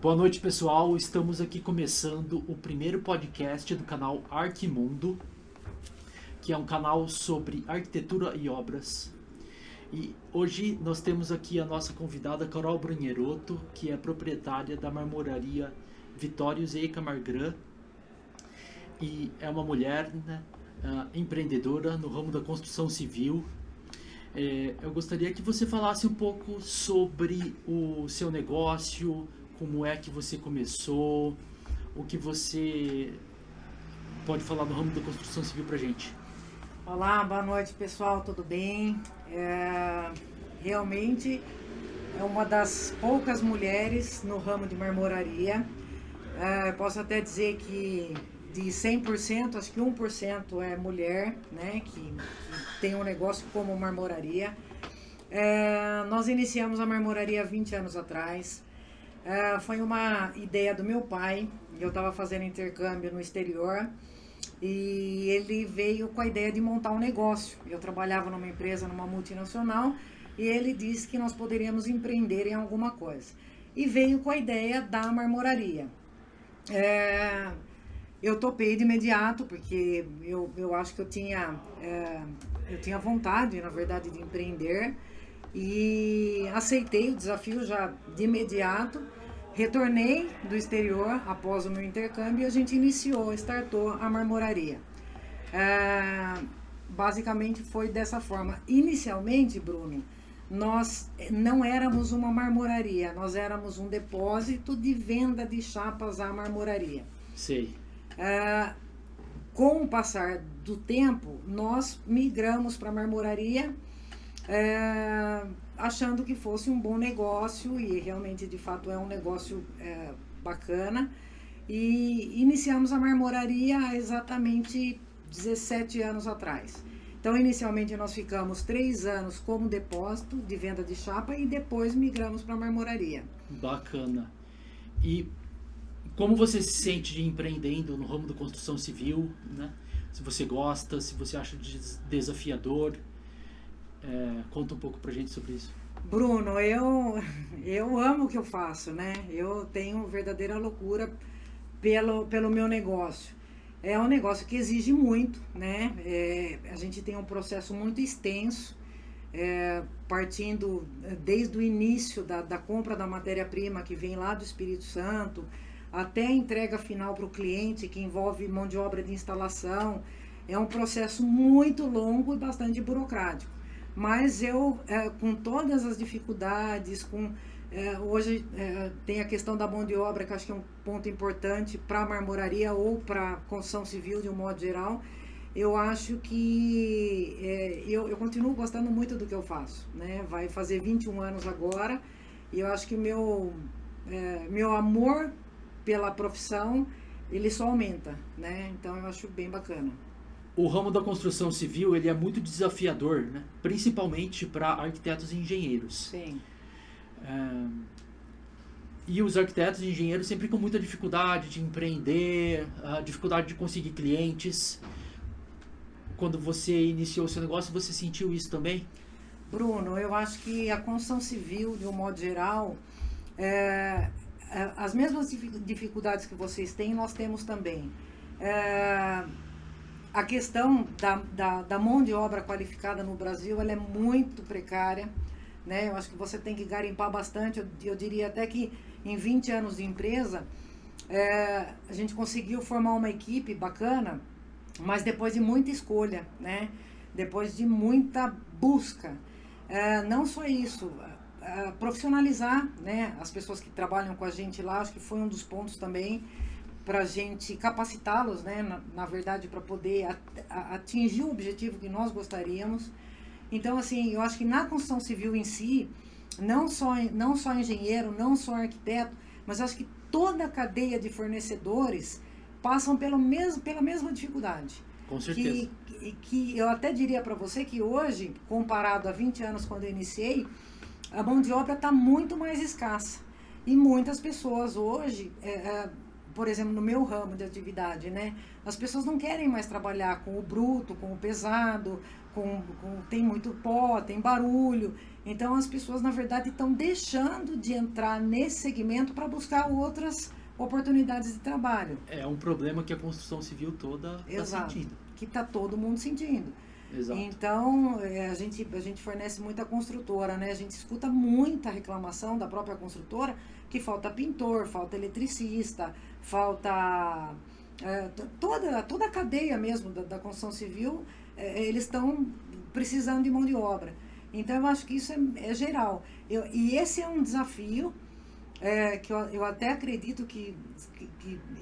Boa noite, pessoal. Estamos aqui começando o primeiro podcast do canal Arquimundo, que é um canal sobre arquitetura e obras. E hoje nós temos aqui a nossa convidada Carol Brunheroto, que é proprietária da marmoraria Vitórios e Camargran, e é uma mulher, né, empreendedora no ramo da construção civil. Eu gostaria que você falasse um pouco sobre o seu negócio, como é que você começou, o que você pode falar no ramo da construção civil pra gente. Olá, boa noite pessoal, tudo bem? Realmente é uma das poucas mulheres no ramo de marmoraria. Posso até dizer que de 100%, acho que 1% é mulher, né, que tem um negócio como marmoraria. Nós iniciamos a marmoraria há 20 anos atrás. Foi uma ideia do meu pai. Eu estava fazendo intercâmbio no exterior e ele veio com a ideia de montar um negócio. Eu trabalhava numa empresa, numa multinacional, e ele disse que nós poderíamos empreender em alguma coisa. E veio com a ideia da marmoraria. Eu topei de imediato, porque eu acho que eu tinha vontade, na verdade, de empreender, e aceitei o desafio já de imediato. Retornei do exterior após o meu intercâmbio e a gente startou a marmoraria. Basicamente foi dessa forma. Inicialmente, Bruno, nós não éramos uma marmoraria, nós éramos um depósito de venda de chapas à marmoraria. Sei. Com o passar do tempo, nós migramos para a marmoraria, achando que fosse um bom negócio, e realmente de fato é um negócio bacana, e iniciamos a marmoraria há exatamente 17 anos atrás. Então inicialmente nós ficamos 3 anos como depósito de venda de chapa e depois migramos para a marmoraria. Bacana. E como você se sente de empreendendo no ramo da construção civil, né? Se você gosta, se você acha desafiador, conta um pouco pra gente sobre isso. Bruno, eu amo o que eu faço, né? Eu tenho verdadeira loucura pelo meu negócio. É um negócio que exige muito, né? A gente tem um processo muito extenso, partindo desde o início da compra da matéria-prima que vem lá do Espírito Santo, até a entrega final para o cliente, que envolve mão de obra de instalação. É um processo muito longo e bastante burocrático. Mas eu, com todas as dificuldades, hoje tem a questão da mão de obra, que acho que é um ponto importante para a marmoraria ou para a construção civil de um modo geral. Eu acho que eu continuo gostando muito do que eu faço, né? Vai fazer 21 anos agora, e eu acho que meu amor pela profissão, ele só aumenta, né? Então eu acho bem bacana. O ramo da construção civil, ele é muito desafiador, né? Principalmente para arquitetos e engenheiros. Sim. E os arquitetos e engenheiros sempre com muita dificuldade de empreender, dificuldade de conseguir clientes. Quando você iniciou o seu negócio, você sentiu isso também? Bruno, eu acho que a construção civil, de um modo geral, as mesmas dificuldades que vocês têm, nós temos também. A questão da mão de obra qualificada no Brasil, ela é muito precária, né? Eu acho que você tem que garimpar bastante. Eu diria até que em 20 anos de empresa, a gente conseguiu formar uma equipe bacana, mas depois de muita escolha, né? Depois de muita busca. Não só isso, profissionalizar, né, as pessoas que trabalham com a gente lá, acho que foi um dos pontos também para a gente capacitá-los, né, na verdade, para poder atingir o objetivo que nós gostaríamos. Então, assim, eu acho que na construção civil em si, não só engenheiro, não só arquiteto, mas acho que toda a cadeia de fornecedores passam pela mesma dificuldade. Com certeza. Que eu até diria para você que hoje, comparado a 20 anos quando eu iniciei, a mão de obra está muito mais escassa. E muitas pessoas hoje, por exemplo, no meu ramo de atividade, né, as pessoas não querem mais trabalhar com o bruto, com o pesado, tem muito pó, tem barulho. Então as pessoas, na verdade, estão deixando de entrar nesse segmento para buscar outras oportunidades de trabalho. É um problema que a construção civil toda está sentindo. Que está todo mundo sentindo. Exato. Então, a gente fornece muita construtora, né? A gente escuta muita reclamação da própria construtora que falta pintor, falta eletricista, falta toda a cadeia mesmo da construção civil, eles estão precisando de mão de obra. Então, eu acho que isso é geral. E esse é um desafio que eu até acredito que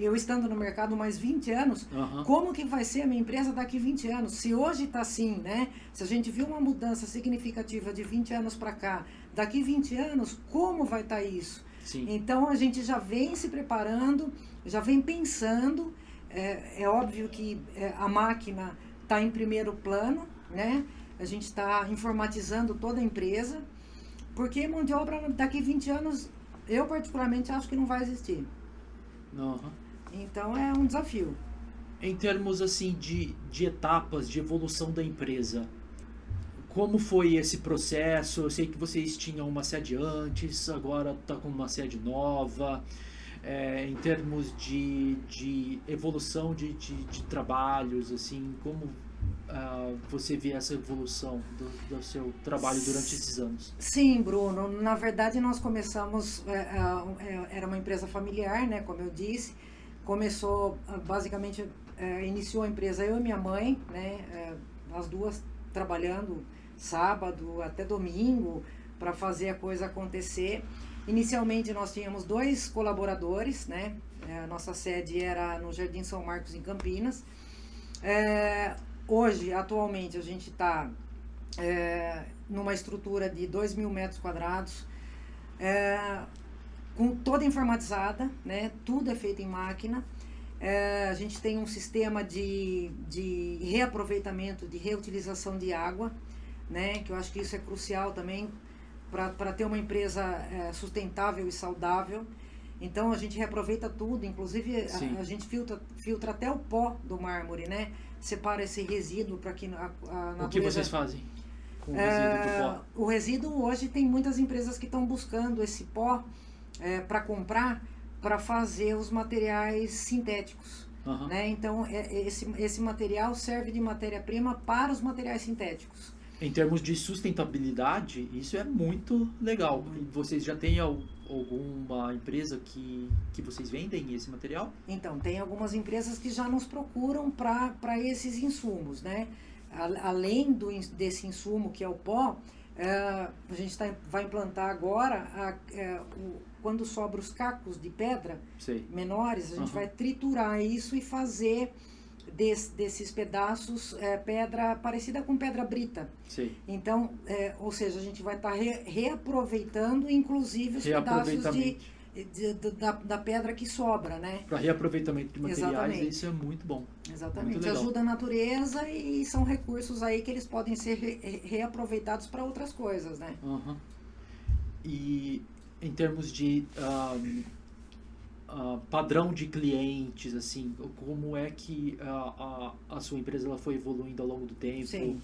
eu estando no mercado mais 20 anos, como que vai ser a minha empresa daqui 20 anos? Se hoje está assim, né? Se a gente viu uma mudança significativa de 20 anos para cá, daqui 20 anos, como vai estar isso? Sim. Então, a gente já vem se preparando, já vem pensando. É óbvio que a máquina está em primeiro plano, né? A gente está informatizando toda a empresa, porque mão de obra daqui 20 anos, eu particularmente acho que não vai existir. Então é um desafio. Em termos assim de etapas de evolução da empresa, como foi esse processo? Eu sei que vocês tinham uma sede antes, agora está com uma sede nova. Em termos de evolução de trabalhos, assim, como você vê essa evolução do seu trabalho durante esses anos? Sim, Bruno. Na verdade, nós começamos, era uma empresa familiar, né, como eu disse. Começou, basicamente, iniciou a empresa eu e minha mãe, né, as duas trabalhando sábado até domingo para fazer a coisa acontecer. Inicialmente, nós tínhamos 2 colaboradores, né, a nossa sede era no Jardim São Marcos, em Campinas. Hoje, atualmente, a gente está numa estrutura de 2.000 metros quadrados, com toda informatizada, né? Tudo é feito em máquina. A gente tem um sistema de reaproveitamento, de reutilização de água, né? Que eu acho que isso é crucial também para ter uma empresa sustentável e saudável. Então, a gente reaproveita tudo, inclusive a gente filtra até o pó do mármore, né? Separa esse resíduo para que a natureza... O que vocês fazem com o resíduo do pó? O resíduo, hoje, tem muitas empresas que estão buscando esse pó para comprar, para fazer os materiais sintéticos. Né? Então, esse material serve de matéria-prima para os materiais sintéticos. Em termos de sustentabilidade, isso é muito legal. E vocês já têm alguma empresa que vocês vendem esse material? Então, tem algumas empresas que já nos procuram para esses insumos, né? Além desse insumo que é o pó, a gente vai implantar agora, quando sobra os cacos de pedra menores, a gente vai triturar isso e fazer desses pedaços pedra parecida com pedra brita. Então, ou seja, a gente vai estar reaproveitando, inclusive, os pedaços da pedra que sobra, né? Para reaproveitamento de materiais, isso é muito bom. Exatamente. Muito legal. Ajuda a natureza e são recursos aí que eles podem ser reaproveitados para outras coisas, né? E em termos de padrão de clientes, assim, como é que a sua empresa ela foi evoluindo ao longo do tempo? Sim.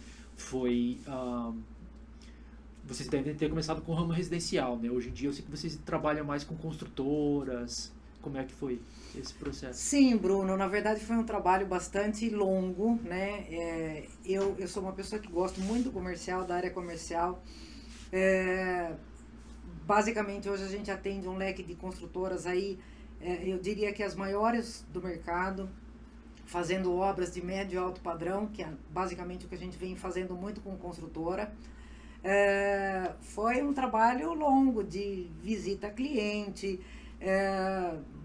Vocês devem ter começado com o ramo residencial, né? Hoje em dia eu sei que vocês trabalham mais com construtoras. Como é que foi esse processo? Sim, Bruno. Na verdade foi um trabalho bastante longo, né? Eu sou uma pessoa que gosto muito do comercial, da área comercial. Basicamente hoje a gente atende um leque de construtoras aí, eu diria que as maiores do mercado, fazendo obras de médio e alto padrão, que é basicamente o que a gente vem fazendo muito com construtora. Foi um trabalho longo de visita a cliente.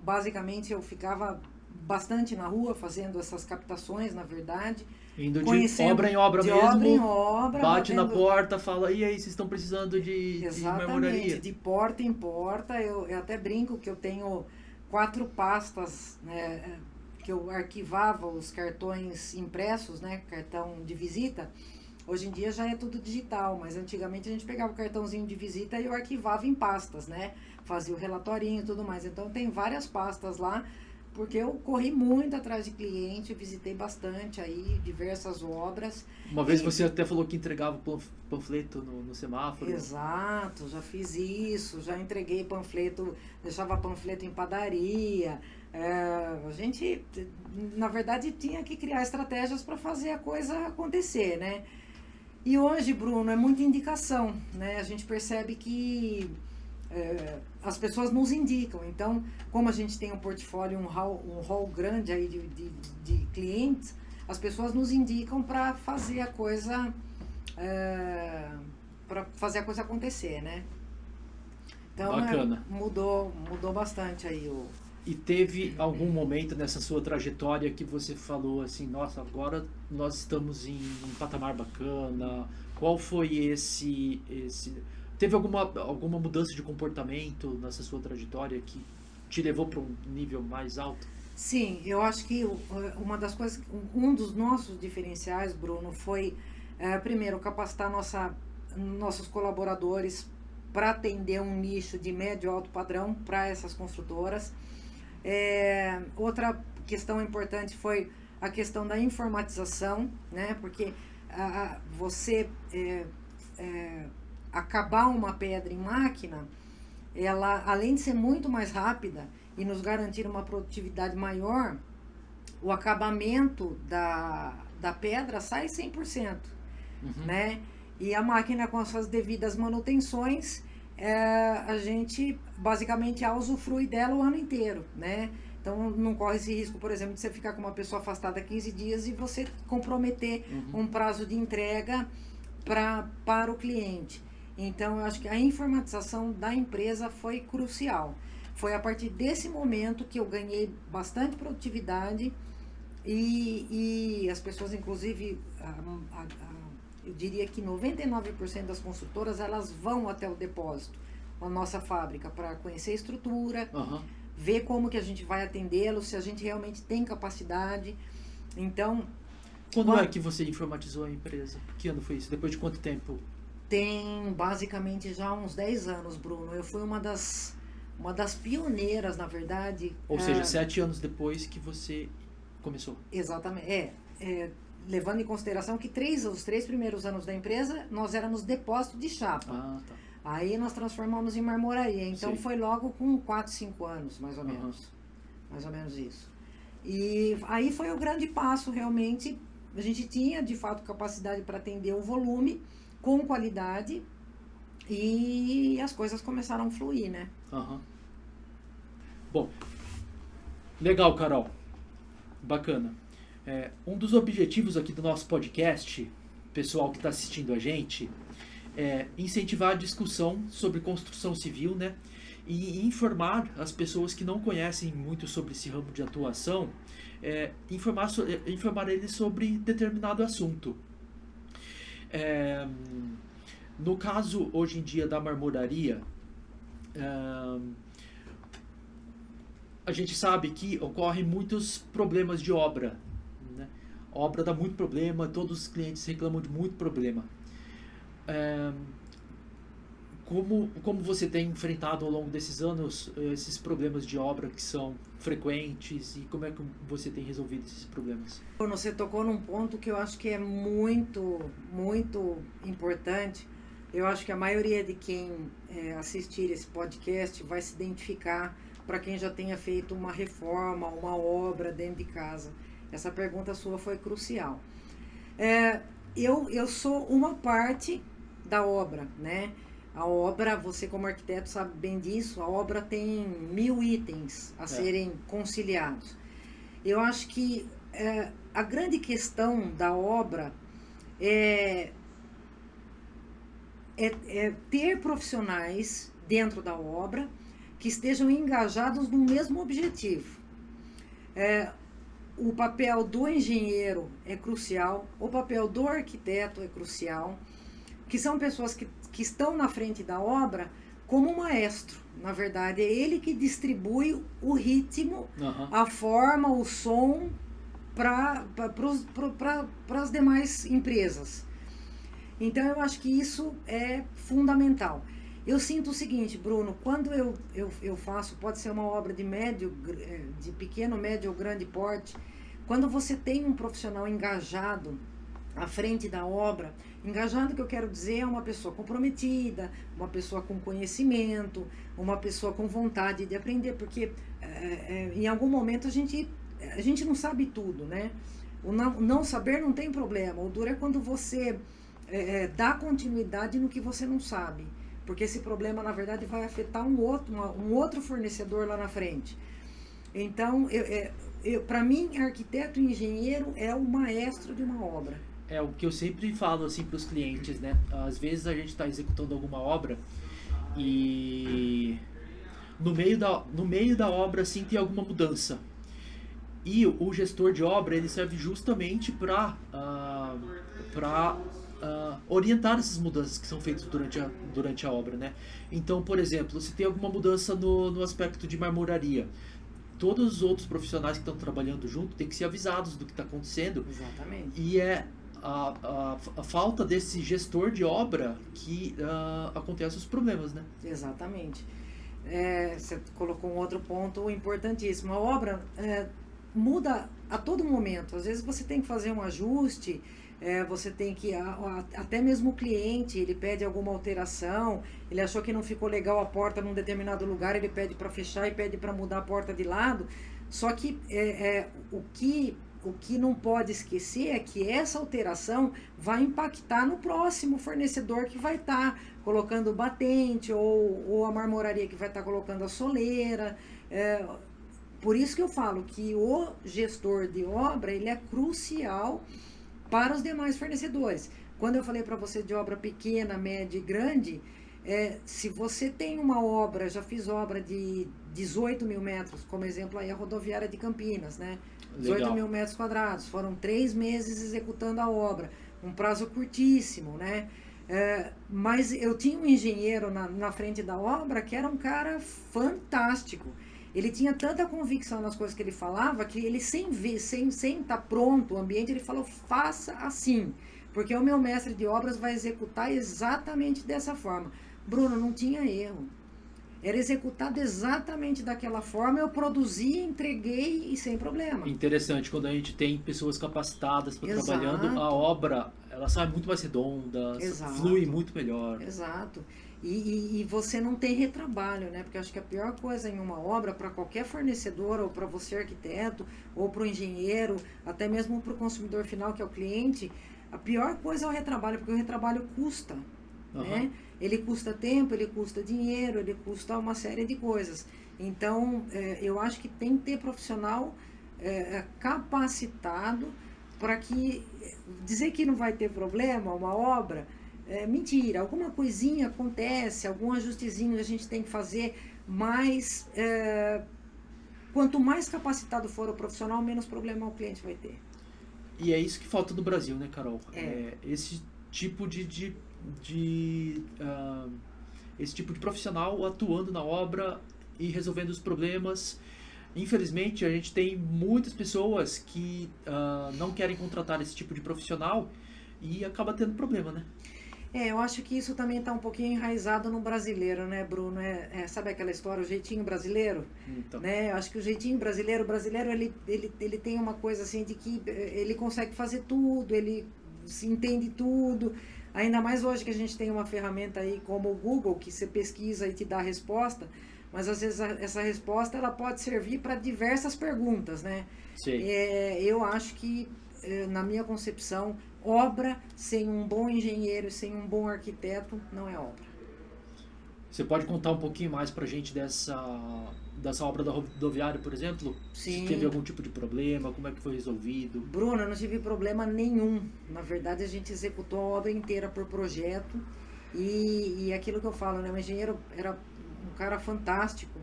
Basicamente eu ficava bastante na rua fazendo essas captações, na verdade. Indo de obra em obra mesmo, obra em obra, bate na porta, fala, e aí, vocês estão precisando de marmoraria? De porta em porta. Eu até brinco que eu tenho 4 pastas, né, que eu arquivava os cartões impressos, né, cartão de visita. Hoje em dia já é tudo digital, mas antigamente a gente pegava o cartãozinho de visita e eu arquivava em pastas, né? Fazia o relatorinho e tudo mais. Então tem várias pastas lá porque eu corri muito atrás de cliente, visitei bastante aí, diversas obras. Uma vez você até falou que entregava panfleto no semáforo. Exato, já fiz isso, já entreguei panfleto, deixava panfleto em padaria. A gente, na verdade, tinha que criar estratégias para fazer a coisa acontecer, né? E hoje, Bruno, é muita indicação, né? A gente percebe que as pessoas nos indicam. Então, como a gente tem um portfólio, um hall grande aí de clientes, as pessoas nos indicam para fazer a coisa acontecer, né? Então, bacana. Mudou bastante aí o... E teve algum momento nessa sua trajetória que você falou assim, nossa, agora nós estamos em um patamar bacana? Qual foi esse... Teve alguma mudança de comportamento nessa sua trajetória que te levou para um nível mais alto? Sim, eu acho que uma das coisas, um dos nossos diferenciais, Bruno, foi, primeiro, capacitar nossos colaboradores para atender um nicho de médio e alto padrão para essas construtoras. Outra questão importante foi a questão da informatização, né? Porque você acabar uma pedra em máquina, ela, além de ser muito mais rápida e nos garantir uma produtividade maior, o acabamento da pedra sai 100%, né? E a máquina, com as suas devidas manutenções, a gente basicamente usufrui dela o ano inteiro, né? Então não corre esse risco, por exemplo, de você ficar com uma pessoa afastada 15 dias e você comprometer um prazo de entrega para o cliente. Então eu acho que a informatização da empresa foi crucial. Foi a partir desse momento que eu ganhei bastante produtividade e as pessoas, inclusive, eu diria que 99% das construtoras, elas vão até o depósito, a nossa fábrica, para conhecer a estrutura, ver como que a gente vai atendê-los, se a gente realmente tem capacidade. Então... Quando é que você informatizou a empresa? Que ano foi isso? Depois de quanto tempo? Tem basicamente já uns 10 anos, Bruno. Eu fui uma das pioneiras, na verdade. Ou seja, 7 anos depois que você começou. Exatamente. Levando em consideração que os 3 primeiros anos da empresa, nós éramos depósito de chapa. Ah, tá. Aí nós transformamos em marmoraria. Então Sim. foi logo com 4, 5 anos, mais ou menos. Mais ou menos isso. E aí foi o grande passo, realmente. A gente tinha, de fato, capacidade para atender o volume, com qualidade, e as coisas começaram a fluir, né? Bom, legal, Carol. Bacana. Um dos objetivos aqui do nosso podcast, pessoal que está assistindo a gente, é incentivar a discussão sobre construção civil, né? E informar as pessoas que não conhecem muito sobre esse ramo de atuação, informar eles sobre determinado assunto. No caso, hoje em dia, da marmoraria, a gente sabe que ocorrem muitos problemas de obra, né? A obra dá muito problema, todos os clientes reclamam de muito problema. Como você tem enfrentado ao longo desses anos esses problemas de obra que são frequentes, e como é que você tem resolvido esses problemas? Você tocou num ponto que eu acho que é muito, muito importante. Eu acho que a maioria de quem assistir esse podcast vai se identificar, para quem já tenha feito uma reforma, uma obra dentro de casa. Essa pergunta sua foi crucial. Eu sou uma parte da obra, né? A obra, você como arquiteto sabe bem disso, a obra tem 1000 itens a serem conciliados. Eu acho que a grande questão da obra é ter profissionais dentro da obra que estejam engajados no mesmo objetivo. O papel do engenheiro é crucial, o papel do arquiteto é crucial, que são pessoas que estão na frente da obra como maestro. Na verdade, é ele que distribui o ritmo, a forma, o som para as demais empresas. Então, eu acho que isso é fundamental. Eu sinto o seguinte, Bruno, quando eu faço, pode ser uma obra de de pequeno, médio ou grande porte, quando você tem um profissional engajado à frente da obra, engajado que eu quero dizer é uma pessoa comprometida, uma pessoa com conhecimento, uma pessoa com vontade de aprender, porque em algum momento a gente não sabe tudo, né? O não saber não tem problema, o duro é quando você dá continuidade no que você não sabe. Porque esse problema, na verdade, vai afetar um outro fornecedor lá na frente. Então, para mim, arquiteto e engenheiro é o maestro de uma obra. É o que eu sempre falo assim para os clientes, né? Às vezes a gente está executando alguma obra e no meio da obra assim tem alguma mudança. E o gestor de obra ele serve justamente para orientar essas mudanças que são feitas durante a obra, né? Então, por exemplo, se tem alguma mudança no aspecto de marmoraria, todos os outros profissionais que estão trabalhando junto têm que ser avisados do que está acontecendo. Exatamente. E é a falta desse gestor de obra que acontece os problemas, né? Exatamente. Você colocou um outro ponto importantíssimo. A obra muda a todo momento. Às vezes você tem que fazer um ajuste, você tem que... Até mesmo o cliente, ele pede alguma alteração, ele achou que não ficou legal a porta num determinado lugar, ele pede para fechar e pede para mudar a porta de lado. Só que o que não pode esquecer é que essa alteração vai impactar no próximo fornecedor que vai estar colocando o batente ou a marmoraria que vai estar colocando a soleira. Por isso que eu falo que o gestor de obra ele é crucial para os demais fornecedores. Quando eu falei para você de obra pequena, média e grande, se você tem uma obra, já fiz obra de 18 mil metros, como exemplo aí a rodoviária de Campinas, né? 18 mil metros quadrados, foram 3 meses executando a obra, um prazo curtíssimo, né? Mas eu tinha um engenheiro na frente da obra que era um cara fantástico. Ele tinha tanta convicção nas coisas que ele falava que ele sem estar pronto o ambiente, ele falou, faça assim, porque o meu mestre de obras vai executar exatamente dessa forma. Bruno, não tinha erro. Era executado exatamente daquela forma, eu produzi, entreguei e sem problema. Interessante, quando a gente tem pessoas capacitadas para trabalhando, a obra ela sai muito mais redonda, flui muito melhor. Exato. E você não tem retrabalho, né? Porque acho que a pior coisa em uma obra, para qualquer fornecedor, ou para você arquiteto, ou para o engenheiro, até mesmo para o consumidor final, que é o cliente, a pior coisa é o retrabalho, porque o retrabalho custa. Né? Ele custa tempo, ele custa dinheiro, ele custa uma série de coisas. Então, eu acho que tem que ter profissional capacitado para que... Dizer que não vai ter problema, uma obra, mentira. Alguma coisinha acontece, algum ajustezinho a gente tem que fazer, mas quanto mais capacitado for o profissional, menos problema o cliente vai ter. E é isso que falta no Brasil, né, Carol? Esse tipo esse tipo de profissional atuando na obra e resolvendo os problemas. Infelizmente, a gente tem muitas pessoas que não querem contratar esse tipo de profissional e acaba tendo problema, né? Eu acho que isso também está um pouquinho enraizado no brasileiro, né, Bruno? Sabe aquela história, o jeitinho brasileiro? Então. Né? Eu acho que o jeitinho brasileiro, ele tem uma coisa assim de que ele consegue fazer tudo, ele se entende tudo. Ainda mais hoje que a gente tem uma ferramenta aí como o Google, que você pesquisa e te dá a resposta, mas às vezes essa resposta ela pode servir para diversas perguntas, né? Sim. Eu acho que, na minha concepção, obra sem um bom engenheiro, sem um bom arquiteto, não é obra. Você pode contar um pouquinho mais pra gente dessa obra da rodoviária, por exemplo? Sim. Se teve algum tipo de problema, como é que foi resolvido? Bruno, eu não tive problema nenhum. Na verdade, a gente executou a obra inteira por projeto e aquilo que eu falo, né? O engenheiro era um cara fantástico.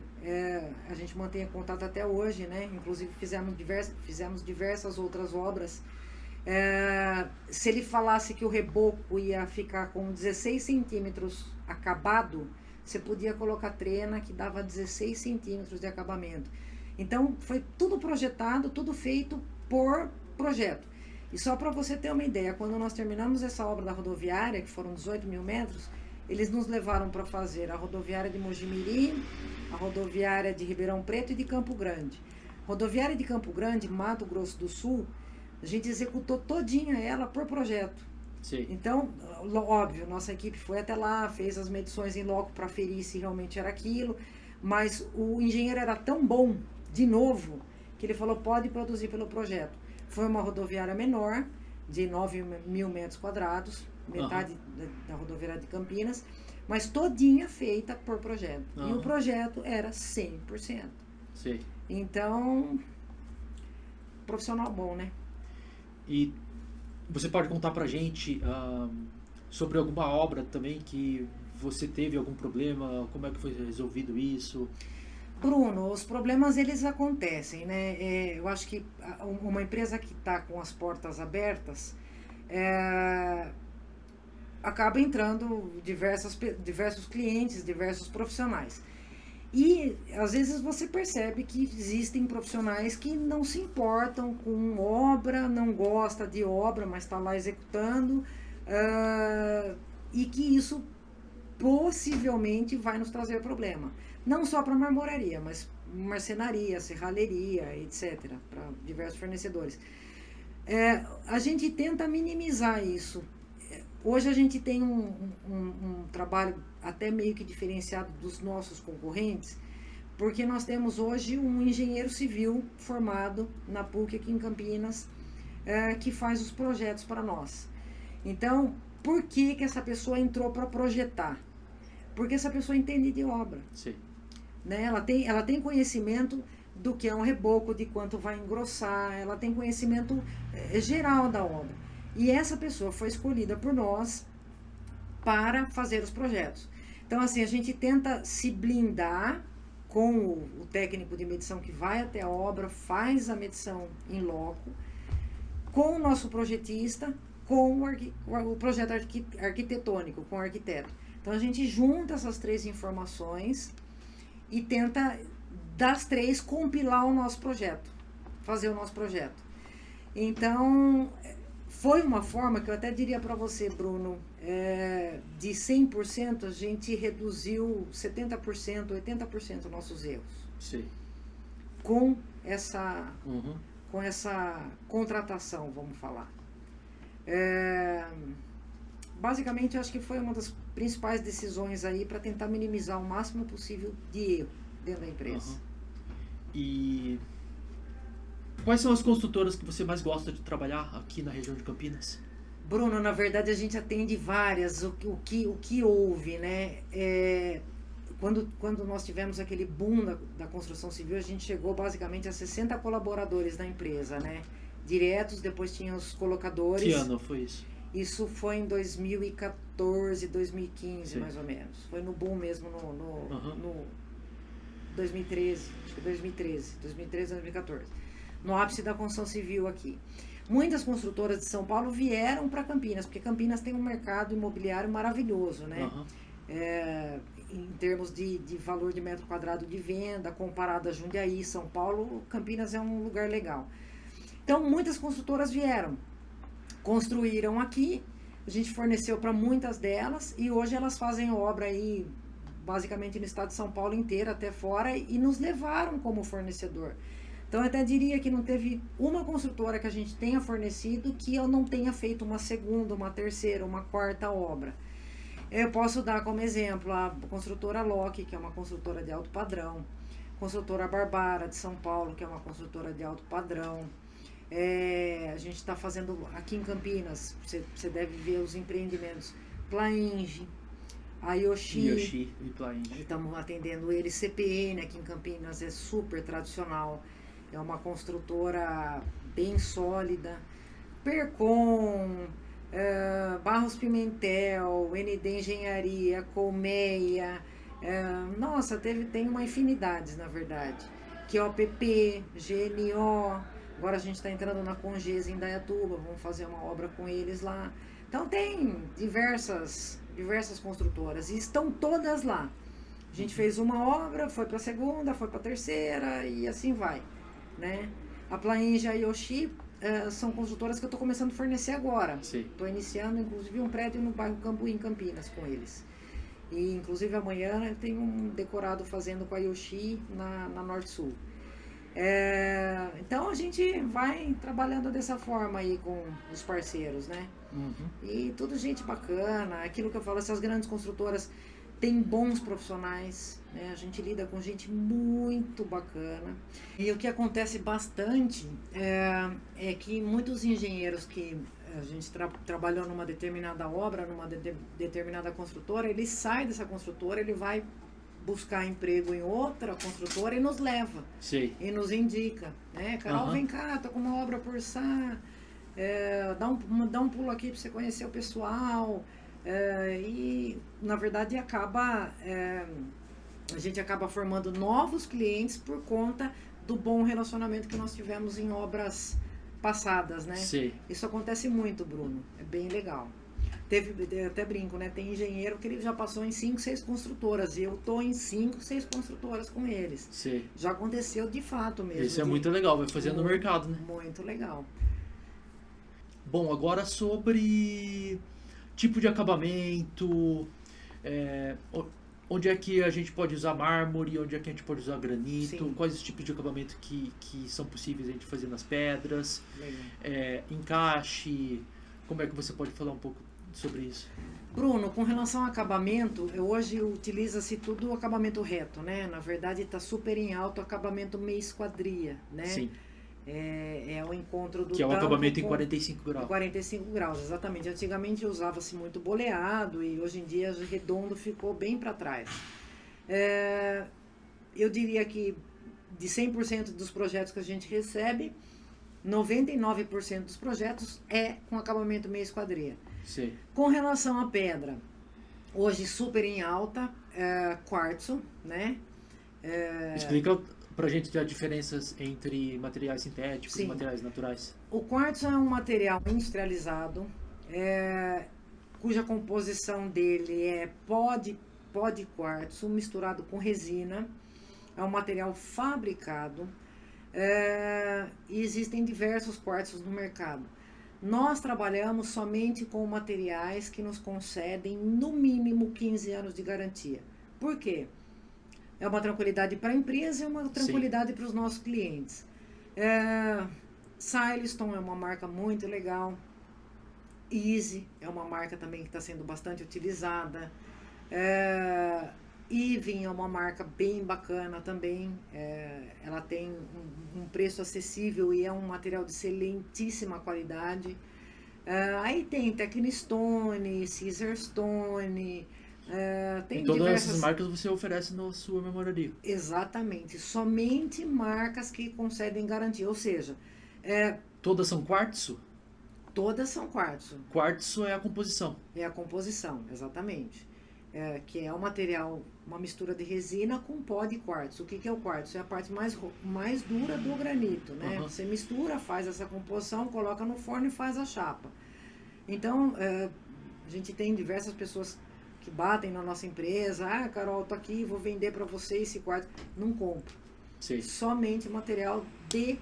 A gente mantém contato até hoje, né? Inclusive fizemos diversas outras obras. Se ele falasse que o reboco ia ficar com 16 centímetros acabado, você podia colocar trena que dava 16 centímetros de acabamento. Então, foi tudo projetado, tudo feito por projeto. E só para você ter uma ideia, quando nós terminamos essa obra da rodoviária, que foram 18 mil metros, eles nos levaram para fazer a rodoviária de Mojimirim, a rodoviária de Ribeirão Preto e de Campo Grande. Rodoviária de Campo Grande, Mato Grosso do Sul, a gente executou todinha ela por projeto. Sim. Então, óbvio, nossa equipe foi até lá, fez as medições em loco para aferir se realmente era aquilo, mas o engenheiro era tão bom, de novo, que ele falou, pode produzir pelo projeto. Foi uma rodoviária menor, de 9.000 metros quadrados, metade da rodoviária de Campinas, mas todinha feita por projeto. E o projeto era 100%. Sim. Então, profissional bom, né? E você pode contar pra gente sobre alguma obra também que você teve algum problema? Como é que foi resolvido isso? Bruno, os problemas eles acontecem, né? Eu acho que uma empresa que está com as portas abertas acaba entrando diversos clientes, diversos profissionais. E às vezes você percebe que existem profissionais que não se importam com obra, não gosta de obra, mas está lá executando, e que isso possivelmente vai nos trazer problema. Não só para marmoraria, mas marcenaria, serralheria, etc., para diversos fornecedores. A gente tenta minimizar isso. Hoje a gente tem um trabalho até meio que diferenciado dos nossos concorrentes, porque nós temos hoje um engenheiro civil formado na PUC aqui em Campinas, que faz os projetos para nós. Então, por que essa pessoa entrou para projetar? Porque essa pessoa entende de obra. Sim. Né? Ela tem conhecimento do que é um reboco, de quanto vai engrossar, ela tem conhecimento geral da obra. E essa pessoa foi escolhida por nós para fazer os projetos. Então, assim, a gente tenta se blindar com o técnico de medição que vai até a obra, faz a medição em loco, com o nosso projetista, com o projeto arquitetônico, com o arquiteto. Então, a gente junta essas três informações e tenta, das três, compilar o nosso projeto, fazer o nosso projeto. Então, foi uma forma que eu até diria para você, Bruno, de 100% a gente reduziu 70%, 80% nossos erros. Sim. Com essa contratação, vamos falar. Basicamente, eu acho que foi uma das principais decisões aí para tentar minimizar o máximo possível de erro dentro da empresa. E quais são as construtoras que você mais gosta de trabalhar aqui na região de Campinas? Bruno, na verdade a gente atende várias. O que houve, né? Quando nós tivemos aquele boom da construção civil, a gente chegou basicamente a 60 colaboradores da empresa, né? Diretos, depois tinha os colocadores. Que ano foi isso? Isso foi em 2014, 2015, sim, mais ou menos. Foi no boom mesmo, no 2013, acho que 2013, 2014. No ápice da construção civil aqui. Muitas construtoras de São Paulo vieram para Campinas, porque Campinas tem um mercado imobiliário maravilhoso, né? Em termos de valor de metro quadrado de venda, comparado a Jundiaí, São Paulo, Campinas é um lugar legal. Então, muitas construtoras vieram, construíram aqui, a gente forneceu para muitas delas, e hoje elas fazem obra aí, basicamente no estado de São Paulo inteiro, até fora, e nos levaram como fornecedor. Então, eu até diria que não teve uma construtora que a gente tenha fornecido que eu não tenha feito uma segunda, uma terceira, uma quarta obra. Eu posso dar como exemplo a construtora Loki, que é uma construtora de alto padrão, construtora Barbara, de São Paulo, que é uma construtora de alto padrão. A gente está fazendo aqui em Campinas, você deve ver os empreendimentos, Plainge, a Yoshi e Plainge. Estamos atendendo eles. CPN aqui em Campinas é super tradicional, é uma construtora bem sólida. Percom, Barros Pimentel, ND Engenharia, Colmeia, nossa, tem uma infinidade, na verdade. QOPP, GNO, agora a gente está entrando na Congesa em Indaiatuba, vamos fazer uma obra com eles lá. Então tem diversas construtoras e estão todas lá. A gente fez uma obra, foi para a segunda, foi para a terceira e assim vai, né? A Plainge e a Yoshi são construtoras que eu estou começando a fornecer agora. Estou iniciando, inclusive, um prédio no bairro Cambuí, em Campinas, com eles. E inclusive amanhã eu tenho um decorado fazendo com a Yoshi na Norte Sul. Então a gente vai trabalhando dessa forma aí com os parceiros, né? Uhum. E tudo gente bacana, aquilo que eu falo, essas grandes construtoras têm bons profissionais, né? A gente lida com gente muito bacana. E o que acontece bastante é que muitos engenheiros que a gente trabalhou numa determinada obra, numa determinada construtora, ele sai dessa construtora, ele vai buscar emprego em outra construtora e nos leva. Sim. E nos indica, né? Carol, vem cá, tô com uma obra por Sá, dá um pulo aqui para você conhecer o pessoal. E na verdade a gente acaba formando novos clientes por conta do bom relacionamento que nós tivemos em obras passadas, né? Sim. Isso acontece muito, Bruno, é bem legal. Eu até brinco, né? Tem engenheiro que ele já passou em 5, 6 construtoras. E eu tô em 5, 6 construtoras com eles. Sim. Já aconteceu de fato mesmo. Isso é muito legal, vai fazendo no mercado, né? Muito legal. Bom, agora sobre tipo de acabamento, onde é que a gente pode usar mármore, onde é que a gente pode usar granito, Sim. quais os tipos de acabamento que são possíveis a gente fazer nas pedras, encaixe, como é que você pode falar um pouco sobre isso? Bruno, com relação ao acabamento, hoje utiliza-se tudo o acabamento reto, né? Na verdade está super em alta o acabamento meia esquadria, né? Sim. É o encontro do que é o tampo acabamento em com 45 graus. 45 graus, exatamente. Antigamente usava-se muito boleado e hoje em dia redondo ficou bem para trás. Eu diria que de 100% dos projetos que a gente recebe, 99% dos projetos é com acabamento meia esquadria. Sim. Com relação à pedra, hoje super em alta, quartzo, né? Explica pra gente as diferenças entre materiais sintéticos Sim. e materiais naturais. O quartzo é um material industrializado, cuja composição dele é pó de quartzo misturado com resina. É um material fabricado e existem diversos quartzos no mercado. Nós trabalhamos somente com materiais que nos concedem no mínimo 15 anos de garantia. Por quê? É uma tranquilidade para a empresa e uma tranquilidade para os nossos clientes. Silestone é uma marca muito legal. Easy é uma marca também que está sendo bastante utilizada. Ivin é uma marca bem bacana também. Ela tem um preço acessível e é um material de excelentíssima qualidade. Aí tem Tecnistone, Caesarstone. Tem todas diversas... essas marcas você oferece na sua memoraria. Exatamente, somente marcas que concedem garantia, ou seja, Todas são quartzo? todas são quartzo. Quartzo é a composição. É a composição, exatamente. Que é um material, uma mistura de resina com pó de quartzo. O que é o quartzo? É a parte mais dura do granito, né? Uhum. Você mistura, faz essa composição, coloca no forno e faz a chapa. Então, a gente tem diversas pessoas que batem na nossa empresa. Carol, tô aqui, vou vender para você esse quartzo. Não compro. Sim. Somente material de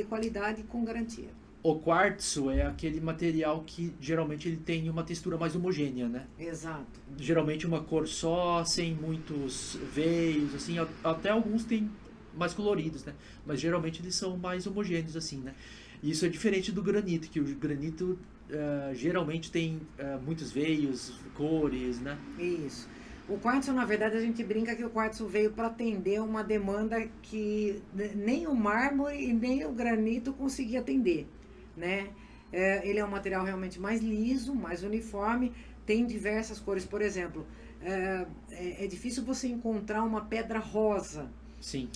qualidade com garantia. O quartzo é aquele material que geralmente ele tem uma textura mais homogênea, né? Exato. Geralmente uma cor só, sem muitos veios, assim, até alguns tem mais coloridos, né? Mas geralmente eles são mais homogêneos, assim, né? E isso é diferente do granito, que o granito geralmente tem muitos veios, cores, né? Isso. O quartzo, na verdade, a gente brinca que o quartzo veio para atender uma demanda que nem o mármore e nem o granito conseguia atender, né? Ele é um material realmente mais liso, mais uniforme, tem diversas cores. Por exemplo, é difícil você encontrar uma pedra rosa. Sim.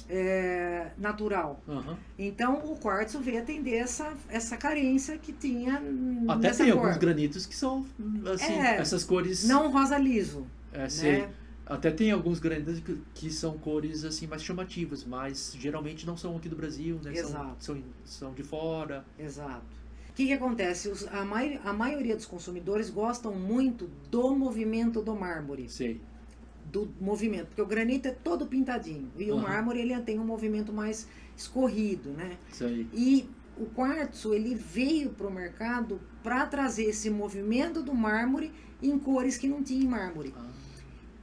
Natural. Uhum. Então o quartzo veio atender essa carência que tinha Até nessa tem cor. alguns granitos que são assim, essas cores. Não rosa liso. Sei. Né? Até tem alguns granitos que são cores assim mais chamativas, mas geralmente não são aqui do Brasil, né? Exato. São de fora. Exato. O que acontece? A maioria dos consumidores gostam muito do movimento do mármore. Sei. Do movimento, porque o granito é todo pintadinho e o mármore ele tem um movimento mais escorrido, né? Isso aí. E o quartzo ele veio para o mercado para trazer esse movimento do mármore em cores que não tinha em mármore.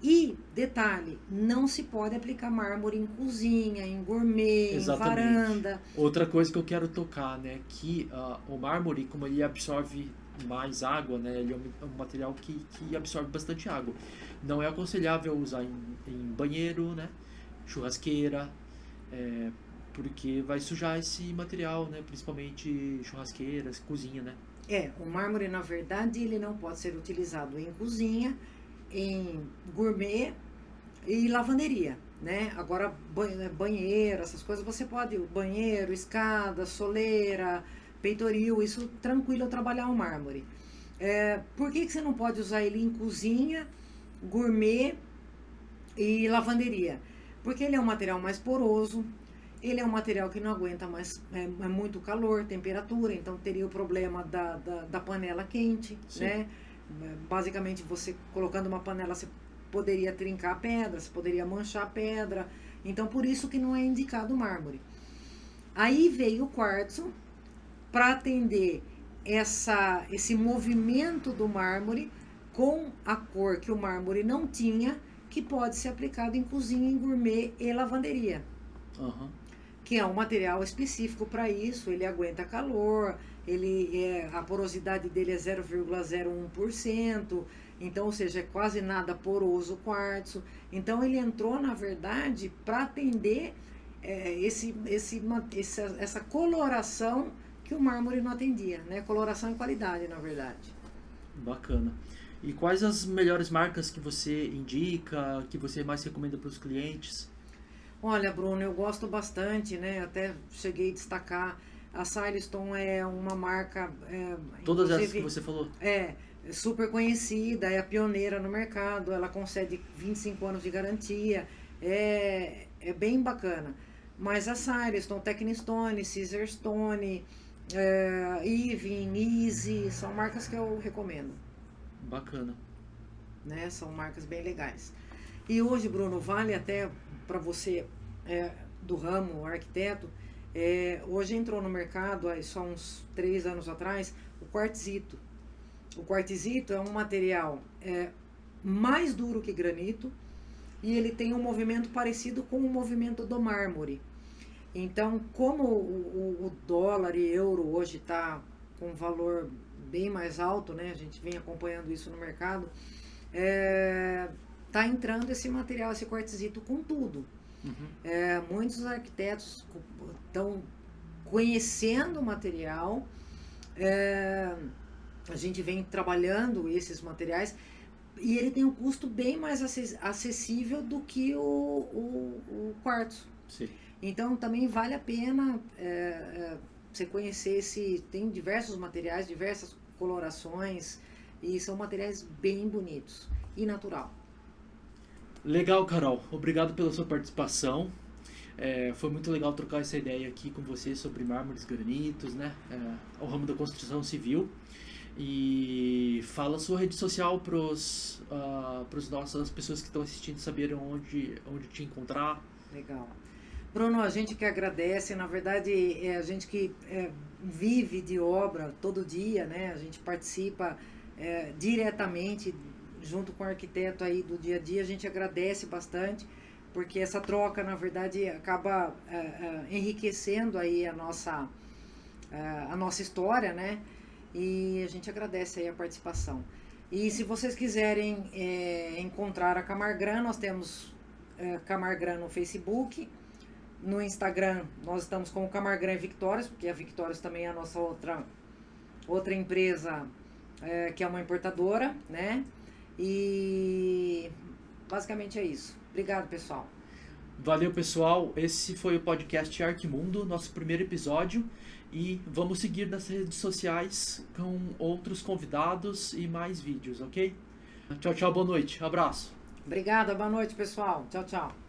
E, detalhe, não se pode aplicar mármore em cozinha, em gourmet, Exatamente. em varanda. Outra coisa que eu quero tocar, né, que o mármore, como ele absorve mais água, né, ele é um material que absorve bastante água. Não é aconselhável usar em banheiro, né, churrasqueira, é, porque vai sujar esse material, né, principalmente churrasqueiras, cozinha, né. O mármore, na verdade, ele não pode ser utilizado em cozinha, em gourmet e lavanderia, né? Agora, banheiro, essas coisas, você pode, banheiro, escada, soleira, peitoril, isso tranquilo trabalhar o mármore. Por que você não pode usar ele em cozinha, gourmet e lavanderia? Porque ele é um material mais poroso, ele é um material que não aguenta mais muito calor, temperatura, então teria o problema da panela quente, Sim. né? Basicamente, você colocando uma panela, você poderia trincar a pedra, você poderia manchar a pedra, então por isso que não é indicado o mármore. Aí veio o quartzo para atender esse movimento do mármore com a cor que o mármore não tinha, que pode ser aplicado em cozinha, em gourmet e lavanderia. Uhum. Que é um material específico para isso, ele aguenta calor, a porosidade dele é 0,01%, então, ou seja, é quase nada poroso o quartzo. Então, ele entrou, na verdade, para atender essa coloração que o mármore não atendia, né? Coloração e qualidade, na verdade. Bacana. E quais as melhores marcas que você indica, que você mais recomenda para os clientes? Olha, Bruno, eu gosto bastante, né? Até cheguei a destacar. A Silestone é uma marca. Todas essas que você falou? Super conhecida, é a pioneira no mercado. Ela concede 25 anos de garantia. É bem bacana. Mas a Silestone, Technistone, Caesarstone, Ivin, Easy, são marcas que eu recomendo. Bacana. Né? São marcas bem legais. E hoje, Bruno, vale até para você do ramo, arquiteto, hoje entrou no mercado, só uns 3 anos atrás, o quartzito. O quartzito é um material mais duro que granito e ele tem um movimento parecido com o movimento do mármore. Então, como o dólar e euro hoje está com um valor bem mais alto, né? A gente vem acompanhando isso no mercado, tá entrando esse material, esse quartzito com tudo. Uhum. Muitos arquitetos estão conhecendo o material, a gente vem trabalhando esses materiais e ele tem um custo bem mais acessível do que o quartzo. Sim. Então também vale a pena você conhecer tem diversos materiais, diversas colorações e são materiais bem bonitos e natural. Legal, Carol. Obrigado pela sua participação. Foi muito legal trocar essa ideia aqui com você sobre mármores, granitos, né? O ramo da construção civil. E fala a sua rede social para as pessoas que estão assistindo saberem onde te encontrar. Legal. Bruno, a gente que agradece, na verdade, a gente que vive de obra todo dia, né? A gente participa diretamente junto com o arquiteto aí do dia a dia, a gente agradece bastante, porque essa troca, na verdade, acaba enriquecendo aí a nossa história, né? E a gente agradece aí a participação. E se vocês quiserem encontrar a Camargran, nós temos Camargran no Facebook, no Instagram nós estamos com o Camargran Victórias, porque a Victórias também é a nossa outra empresa que é uma importadora, né? E basicamente é isso. Obrigado, pessoal. Valeu, pessoal. Esse foi o podcast Arquimundo, nosso primeiro episódio. E vamos seguir nas redes sociais com outros convidados e mais vídeos, ok? Tchau, tchau, boa noite. Abraço. Obrigada, boa noite, pessoal. Tchau, tchau.